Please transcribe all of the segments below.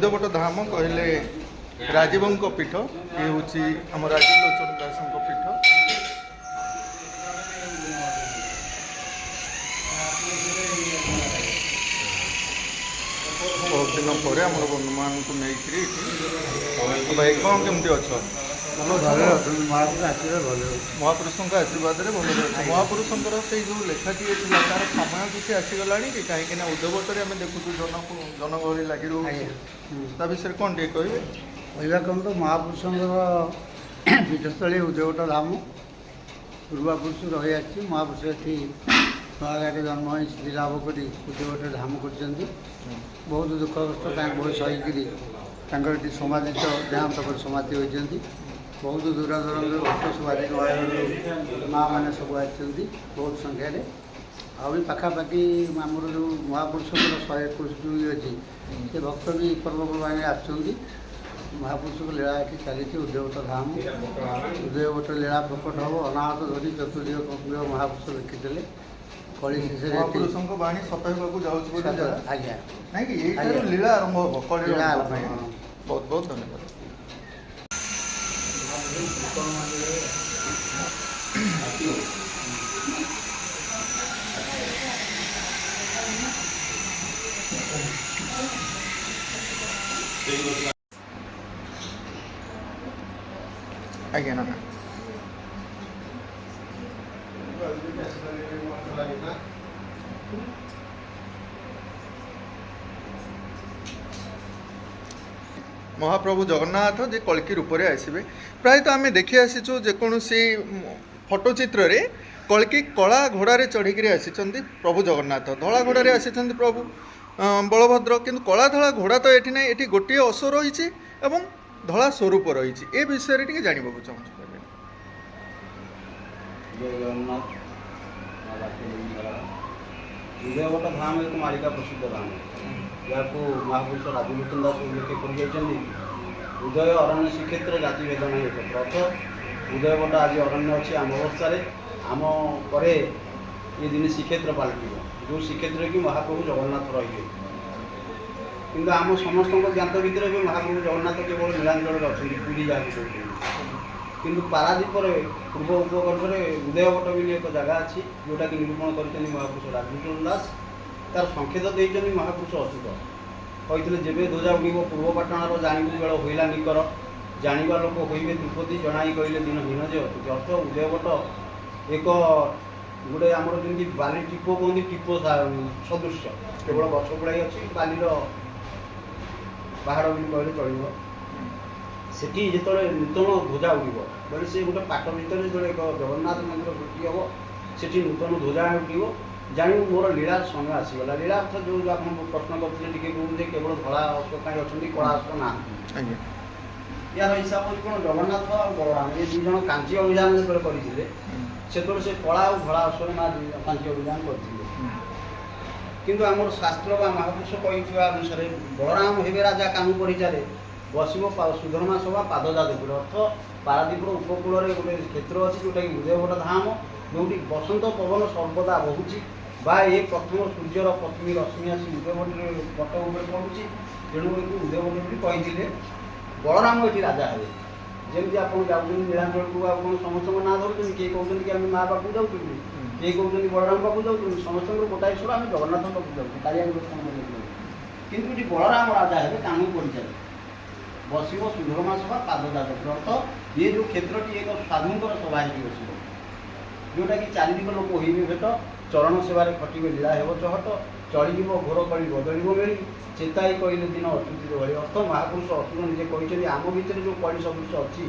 उद्यवट धाम कहले राजीव पीठ ये हूँ आम राजीव लोचन दास पीठ। बहुत दिन पर आम बंधु मान को नहीं भाई कौन केमती अच्छ महापुरुषों आशीर्वाद भल महापुरुषों से जो लेखाटी तार समय किसी आसीगला कि कहीं उद्यवटे आम देखु जनगहली लगी रोता विषय कौन टे कहे कहला कम तो महापुरुषों पीठस्थली उद्यवट धाम पूर्वापुरुष रही आसी महापुरुष ये नୂଆଗାଁରେ ଜନ୍ମ ହୋଇ ସ୍ଥିତି ଲାଭ କରି ଉଦ୍ୟବଟ ଧାମ କରିଛନ୍ତି। ବହୁତ ଦୁଃଖ କଷ୍ଟ ତାଙ୍କ ବହୁତ ସହିକିରି ତାଙ୍କର ଏଠି ସମାଧିତ ଦେହାନ୍ତ ପରେ ସମାଧି ହୋଇଛନ୍ତି। ବହୁତ ଦୂରଦୂରାନ୍ତରୁ ଭକ୍ତ ସମାଧି ନୟାଗଡ଼ରୁ ମାଆ ମାନେ ସବୁ ଆସିଛନ୍ତି ବହୁତ ସଂଖ୍ୟାରେ। ଆଉ ବି ପାଖାପାଖି ଆମର ଯେଉଁ ମହାପୁରୁଷଙ୍କର 121 ଅଛି ସେ ଭକ୍ତ ବି ପର୍ବପର୍ବାଣିରେ ଆସୁଛନ୍ତି। ମହାପୁରୁଷଙ୍କ ଲୀଳା ଏଠି ଚାଲିଛି ଉଦ୍ୟବଟ ଧାମ। ଉଦ୍ୟବଟ ଲୀଳା ପ୍ରକଟ ହେବ ଅନାହତ ଧରି ଚତୁର୍ଦିଗ କପିଳ ମହାପୁରୁଷ ଲେଖିଥିଲେ। कली शेष महापुरुषों बाणी सत आज्ञा नहीं कि लीला आरंभ हम कली लीला आरंभ बहुत बहुत धन्यवाद। आज्ञा ना महाप्रभु जगन्नाथ जे कल्कि रूप में आसवे प्रायतः आम देखी आसीचु जेकोसी फोटोचित्र रे कल्कि कला घोड़े चढ़ी आसी प्रभु जगन्नाथ धला घोड़े आसी प्रभु बलभद्र किंतु कला धला घोड़ा तो ये ना ये गोटे अश्व रही धला स्वरूप रही ए विषय टी जानवा चाहूँ। उद्यवट धाम एक मालिका प्रसिद्ध धाम जहाँ महापुरुष राजीव लोचन दास उल्लेख कर उदय अरण्य श्रीक्षेत्र जाति भेद नहीं एक रथ उदयवट आज अरण्य अच्छी आम अवस्था आम पर ये दिन श्रीक्षेत्र पलट जो श्रीक्षेत्र की महाप्रभु जगन्नाथ रही कि आम समस्त ज्ञात भितर भी महाप्रभु जगन्नाथ केवल नीलांचल अच्छा पुरी जहाँ किंतु पारादीप पूर्व उपकंठे उदयवट भी एक जगह अच्छी जोटा कि निरूपण कर महापुरुष राजभूषण दास तार संकेत देते महापुरुष अच्युत कहते जब ध्वजा उड़ पूर्वपाटणार जानू बेल होइला निकर जाना लोक होइबे तिरुपति जनाई कहले दिन हीन जे अति अर्थ उदयवट एक गोटे आमर जमी बाली टीप कहते टीप सदृश केवल गछ गुड़ाई अच्छी बालीर पहाड़ भी कहले चलो सेठी जो नूतन ध्वजा उड़ बोले से गोटे पाट भितर जो एक जगन्नाथ मंदिर सृष्टि हम सेठी नूतन ध्वजा उड़ जानू मोर लीला समय आसीगला लीला अर्थ जो आप प्रश्न करते कहते केवल धला अश्व कहीं अच्छा कला अश्व ना यार हिसाब से कौन जगन्नाथ और बलराम ये दुई जन कांची अभियान जो करते से कला और धला अश्व ना कांची अभियान करते किंतु आम शास्त्र बा महापुरुष कही अनुसार बलराम हे राजा कामू परिचारे बसव सुधर्मा सभा पादजा देखुर अर्थ पारादीपर उपकूल गोटे क्षेत्र अच्छी जोटा कि उदयवट धाम जो बसंत पवन सर्वदा बहुची बा ये प्रथम सूर्यर पश्चिमी रश्मि आसी उदयवटे पट उपर पड़ुची तेणु उदयवट भी कही बलराम ये राजा हे जमी आप जाऊँ नीलांचल को आप समस्त ना धरुँ किए कहते कि आम माँ पाक जाऊँ किए कहते बलराम पाक जाऊँ समस्त गोटाए स्वर आम जगन्नाथ पाक जाऊँ कालिया किंतु ये बलराम राजा हे कामू परिचार बसव सुधर्मा सभा पादजात अर्थ ये जो क्षेत्रटी एक साधुंकर सभा ही बस जोटा कि चारिदिक लोक होइबे भेट चरण सेवार खटिबे लीला हेब चहट चलिब घोर कली बदलिब मेली चेताई कहले दिन अच्युत भली अर्थ महापुरुष अच्युत निजे कहते आम भितर जो कली सदृश अच्छी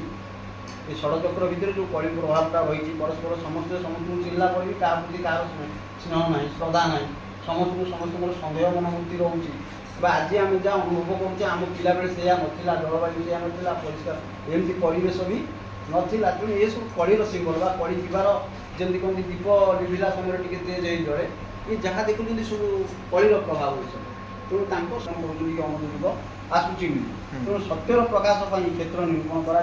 ये षड़चक्र भितर जो कली प्रभावटा रही परस्पर समस्ते समस्त चिल्ला पड़ी क्या प्रति कह स्नेह ना श्रद्धा ना समस्त सन्देह मनोवृत्ति रोचे आज आम जहाँ अनुभव करुचे आम पिला बेले से नाला जलवायु से नाला परिष्कार एमती परिवेश भी नाला तेणु ये सब कलीर सिंबल बा कली जीवार जमी कहते दीप लिभिला समय टी तेज हो जड़े ये जहाँ देखुं सब कलीर प्रभाव तेणु कहते अमर जुग आसूची तेणु सत्यर प्रकाश क्षेत्र निरूपण कर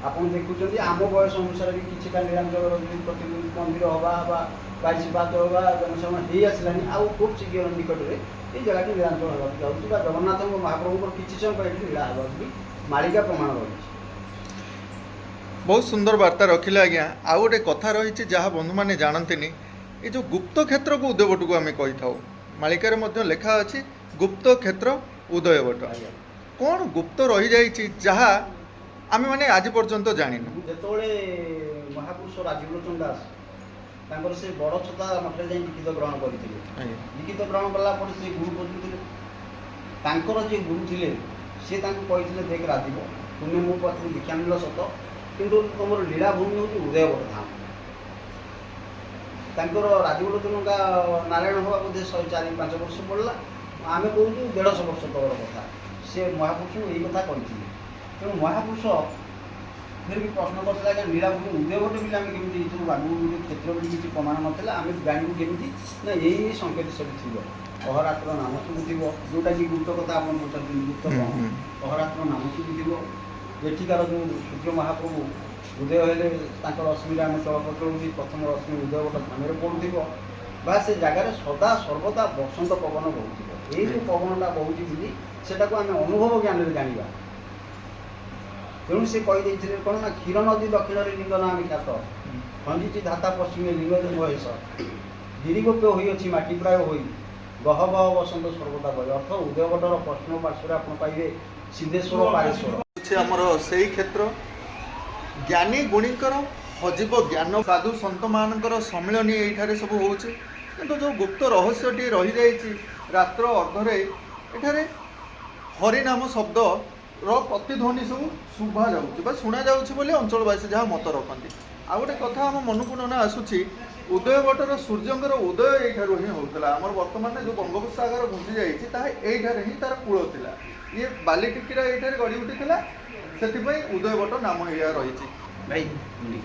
ଆପଣ ଦେଖୁଛନ୍ତି ଆମ ବୟସ ଅନୁସାରେ ବି କିଛିଟା ନିଳାଞ୍ଚଳର ପ୍ରତିମୂର୍ତ୍ତି ମନ୍ଦିର ହେବା ବା ବାଇଶିପାତ ହେବା ଜନସମା ହେଇ ଆସିଲାଣି। ଆଉ ଖୁବ୍ ଶୀଘ୍ର ନିକଟରେ এই ଜାଗାଟି ନିଳାଞ୍ଚଳ ହେବାକୁ ଯାଉଛି ବା ଜଗନ୍ନାଥଙ୍କ ମହାପ୍ରଭୁଙ୍କର କିଛି ସମୟ ପାଇଁ ଏଠି ଲୀଳା ହେବାକୁ ବି ମାଳିକା ପ୍ରମାଣ ରହିଛି। बहुत सुंदर वार्ता रखिले आज्ञा। आउ गोटे कथा रही जहाँ बंधु मैंने जानती ये जो गुप्त क्षेत्र को उदयभट को आम कही था मालिकार लेखा अच्छी गुप्त क्षेत्र उदयभट कौन गुप्त रही जाइए जहाँ आम मैंने आज पर्यंत जानिनु। ଯେତେବେଳେ ମହାପୁରୁଷ ରାଜୀବଲୋଚନ ଦାସ ତାଙ୍କର ସେ ବଡ଼ ଛତା ମଠରେ ଯାଇ ଲିଖିତ ଗ୍ରହଣ କରିଥିଲେ। ଲିଖିତ ଗ୍ରହଣ କଲା ପରେ ସେ ଗୁରୁ ଖୋଜୁଥିଲେ। ତାଙ୍କର ଯିଏ ଗୁରୁ ଥିଲେ ସେ ତାଙ୍କୁ କହିଥିଲେ ଦେଖ ରାଜୀବ ତୁମେ ମୋ ପାଖରୁ ଦୀକ୍ଷା ନେଲ ସତ କିନ୍ତୁ ତୁମର ଲୀଳାଭୂମି ହେଉଛି ଉଦୟଭଟ ଧାମ। ତାଙ୍କର ରାଜୀବଲୋଚନଙ୍କ ନାରାୟଣ ହେବା ବୋଧେ 104-5 ବର୍ଷ ପଡ଼ିଲା। ଆମେ କହୁଛୁ 150 ବର୍ଷ ତଳର କଥା। ସେ ମହାପୁରୁଷଙ୍କୁ ଏଇ କଥା କହିଥିଲେ। ତେଣୁ ମହାପୁରୁଷ ଫେର ବି ପ୍ରଶ୍ନ କରିଥିଲା ଆଜ୍ଞା ଲୀଳାଭୂମି ଉଦୟଭଟ ବୋଲି ଆମେ କେମିତି ଏଇସବୁ ଆଗକୁ କ୍ଷେତ୍ର ବୋଲି କିଛି ପ୍ରମାଣ ନଥିଲା ଆମେ ଜାଣିବୁ କେମିତି ନା ଏଇ ସଙ୍କେତ ସବୁ ଥିବ। ଅହରାତ୍ର ନାମ ସବୁ ଥିବ ଯେଉଁଟାକି ଗୁପ୍ତ କଥା ଆପଣ ପଚାରୁଛନ୍ତି ଗୁପ୍ତ କ'ଣ ଅହରାତ୍ର ନାମ ସବୁ ଥିବ। ଏଠିକାର ଯେଉଁ ସୂର୍ଯ୍ୟ ମହାପ୍ରଭୁ ଉଦୟ ହେଲେ ତାଙ୍କ ରଶ୍ମିରେ ଆମେ ଚଳପଚଳ ହେଉଛି ପ୍ରଥମ ରଶ୍ମି ଉଦୟଭଟ ଧାମରେ ପଡ଼ୁଥିବ ବା ସେ ଜାଗାରେ ସଦା ସର୍ବଦା ବସନ୍ତ ପବନ ବହୁଥିବ। ଏଇ ଯେଉଁ ପବନଟା ବହୁଛି ବୋଲି ସେଟାକୁ ଆମେ ଅନୁଭବ ଜ୍ଞାନରେ ଜାଣିବା। ତେଣୁ ସେ କହିଦେଇଥିଲେ କ'ଣ ନା କ୍ଷୀର ନଦୀ ଦକ୍ଷିଣରେ ଲିଙ୍ଗ ନାମେ ଖ୍ୟାତ ଖଞ୍ଜିଛି ଧାତା ପଶ୍ଚିମେ ଲିଙ୍ଗରେ ମହେଶ ଗିରିଗୋପ୍ୟ ହୋଇଅଛି ମାଟି ପ୍ରାୟ ହୋଇ ଗହ ଗହ ବସନ୍ତ ସର୍ବଦା ବହି। ଅର୍ଥ ଉଦୟଭଟର ପଶ୍ଚିମ ପାର୍ଶ୍ୱରେ ଆପଣ ପାଇବେ ସିଦ୍ଧେଶ୍ୱର ପାରେଶ୍ୱର ଆମର ସେଇ କ୍ଷେତ୍ର ज्ञानी गुणीकर हजिब ज्ञान साधु सत मानकर सम्मिलनी ये सब हो जो गुप्त रहस्यटी रही जाइए रात्र अर्धरे एठारे हरिनाम शब्द प्रतिध्वनि सब शुभा जा शुणा जाऊँगी अंचलवासी जहाँ मत रखती। आ गोटे कथा आम मन को ना आसूँ उदयभटर सूर्यंकर उदय यू ही होता आम बर्तमान जो बंगोपसागर घुसी जाइए ही तार कूल था ये बाली टिकिरा ये गड़ी उठी से उदयभट नाम या रही।